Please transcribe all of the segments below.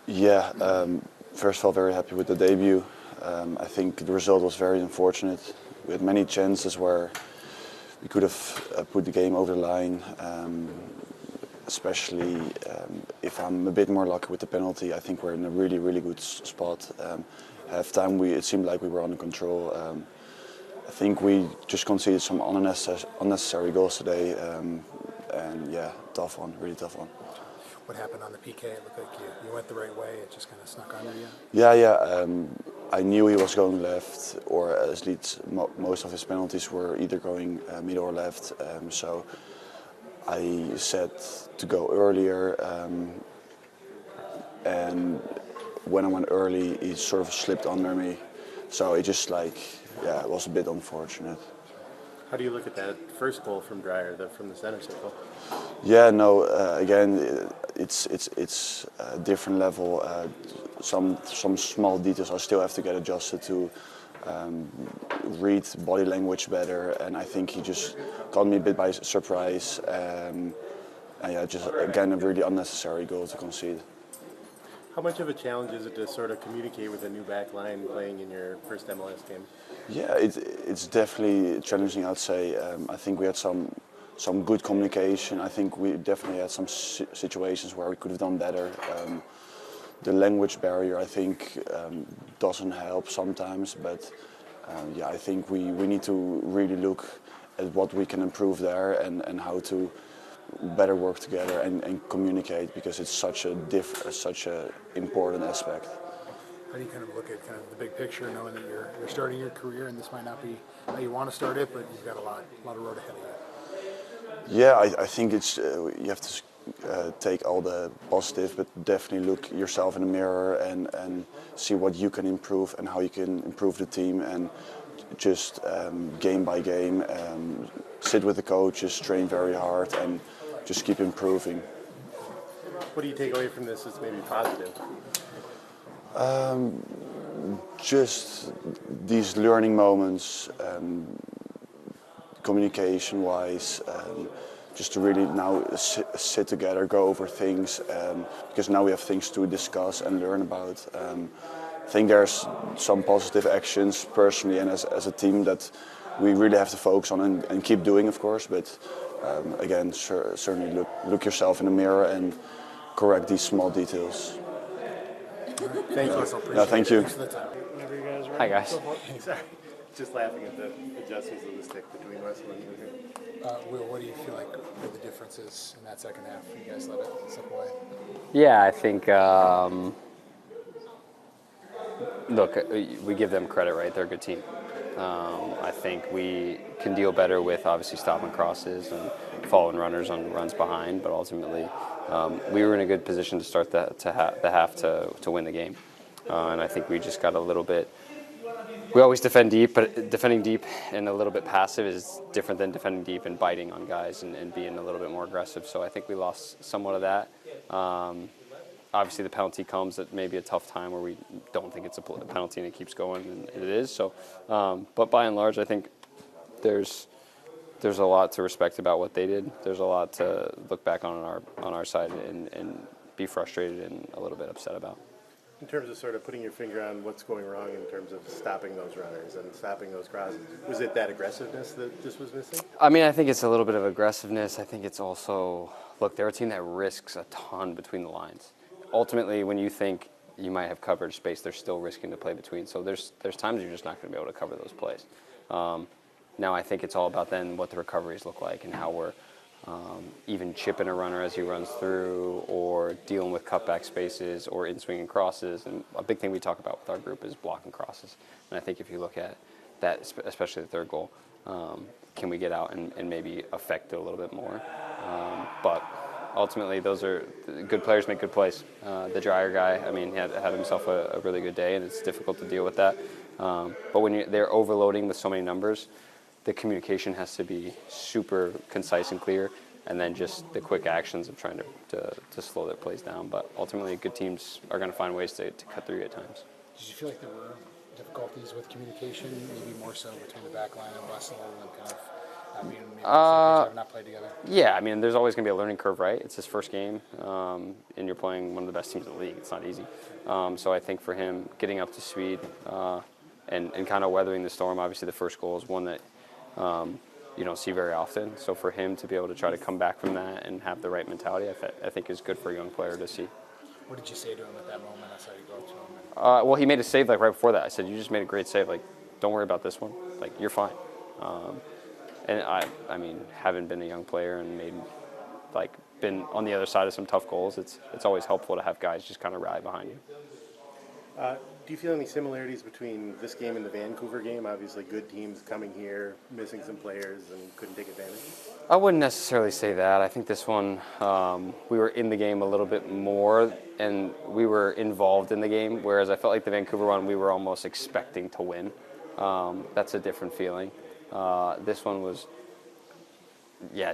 Yeah, first of all, very happy with the debut. I think the result was very unfortunate. We had many chances where we could have put the game over the line, especially if I'm a bit more lucky with the penalty. I think we're in a really, really good spot. Half time, it seemed like we were under control. I think we just conceded some unnecessary goals today, and yeah, tough one, really tough one. What happened on the PK? It looked like you went the right way. It just kind of snuck under you. Yeah. I knew he was going left, or at least most of his penalties were either going mid or left. So I said to go earlier, and when I went early, he sort of slipped under me. So it just it was a bit unfortunate. How do you look at that first goal from Dreyer, from the center circle? Yeah, no. Again, it's a different level. Some small details I still have to get adjusted to. Read body language better, and I think he just caught me a bit by surprise. And yeah, just again a really unnecessary goal to concede. How much of a challenge is it to sort of communicate with a new back line playing in your first MLS game? Yeah, it's definitely challenging, I'd say. I think we had some good communication. I think we definitely had some situations where we could have done better. The language barrier, I think, doesn't help sometimes, but yeah, I think we need to really look at what we can improve there and how to better work together and communicate, because it's such a important aspect. How do you kind of look at kind of the big picture, knowing that you're starting your career and this might not be how you want to start it, but you've got a lot of road ahead of you? Yeah, I think it's you have to take all the positive, but definitely look yourself in the mirror and see what you can improve and how you can improve the team, and just game by game, sit with the coaches, train very hard, and just keep improving. What do you take away from this as maybe positive? Just these learning moments, communication-wise, just to really now sit together, go over things, because now we have things to discuss and learn about. I think there's some positive actions personally and as a team that we really have to focus on and keep doing, of course, but again, certainly look yourself in the mirror and correct these small details. Thank you. No, thank you. Thanks for the time. Hi, guys. Sorry. Just laughing at the adjustments of the stick between Wessel and you here. Will, what do you feel like were the differences in that second half? You guys let it slip away? Yeah, I think, look, we give them credit, right? They're a good team. I think we can deal better with obviously stopping crosses and following runners on runs behind, but ultimately we were in a good position to start the half to win the game. And I think we just got a little bit. We always defend deep, but defending deep and a little bit passive is different than defending deep and biting on guys and being a little bit more aggressive. So I think we lost somewhat of that. Obviously, the penalty comes at maybe a tough time where we don't think it's a penalty and it keeps going, and it is. So, but by and large, I think there's a lot to respect about what they did. There's a lot to look back on our side and be frustrated and a little bit upset about. In terms of sort of putting your finger on what's going wrong in terms of stopping those runners and stopping those crosses, was it that aggressiveness that just was missing? I mean, I think it's a little bit of aggressiveness. I think it's also, look, they're a team that risks a ton between the lines. Ultimately, when you think you might have coverage space, they're still risking to play between. So there's times you're just not going to be able to cover those plays. Now I think it's all about then what the recoveries look like and how we're even chipping a runner as he runs through, or dealing with cutback spaces or in-swinging crosses. And a big thing we talk about with our group is blocking crosses. And I think if you look at that, especially the third goal, can we get out and maybe affect it a little bit more? But ultimately, those are good players make good plays. The Dreyer guy, I mean, he had himself a really good day, and it's difficult to deal with that. But when they're overloading with so many numbers, the communication has to be super concise and clear, and then just the quick actions of trying to slow their plays down. But ultimately, good teams are going to find ways to cut through you at times. Did you feel like there were difficulties with communication, maybe more so between the back line and Wessel, and kind of Being maybe have not played together. Yeah, I mean, there's always going to be a learning curve, right? It's his first game, and you're playing one of the best teams in the league. It's not easy. So I think for him, getting up to speed and kind of weathering the storm, obviously the first goal is one that you don't see very often. So for him to be able to try to come back from that and have the right mentality, I think is good for a young player to see. What did you say to him at that moment? I saw you go up to him. Well, he made a save like right before that. I said, "You just made a great save. Like, don't worry about this one. Like, you're fine." And I mean, having been a young player and been on the other side of some tough goals, it's always helpful to have guys just kind of ride behind you. Do you feel any similarities between this game and the Vancouver game? Obviously, good teams coming here, missing some players, and couldn't take advantage. I wouldn't necessarily say that. I think this one, we were in the game a little bit more, and we were involved in the game, whereas I felt like the Vancouver one, we were almost expecting to win. That's a different feeling. This one was,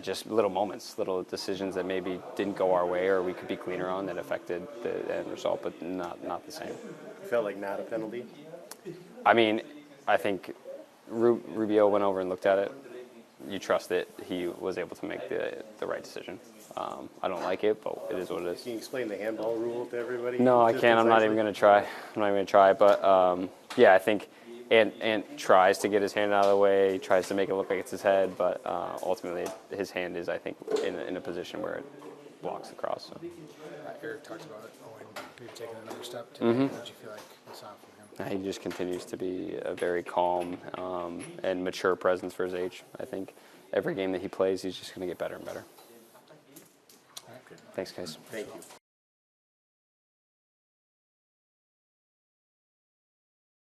just little moments, little decisions that maybe didn't go our way or we could be cleaner on that affected the end result, but not the same. You felt like not a penalty? I mean, I think Rubio went over and looked at it. You trust it. He was able to make the right decision. I don't like it, but it is what it is. Can you explain the handball rule to everybody? No, I can't. I'm not even going to try. I'm not even going to try. But, I think Ant tries to get his hand out of the way, tries to make it look like it's his head, but ultimately his hand is, I think, in a position where it blocks the cross. So. Eric talked about it. Owen maybe taking another step today. What did you feel like you saw from him? He just continues to be a very calm and mature presence for his age. I think every game that he plays, he's just going to get better and better. All right, good. Thanks, guys. Thank you.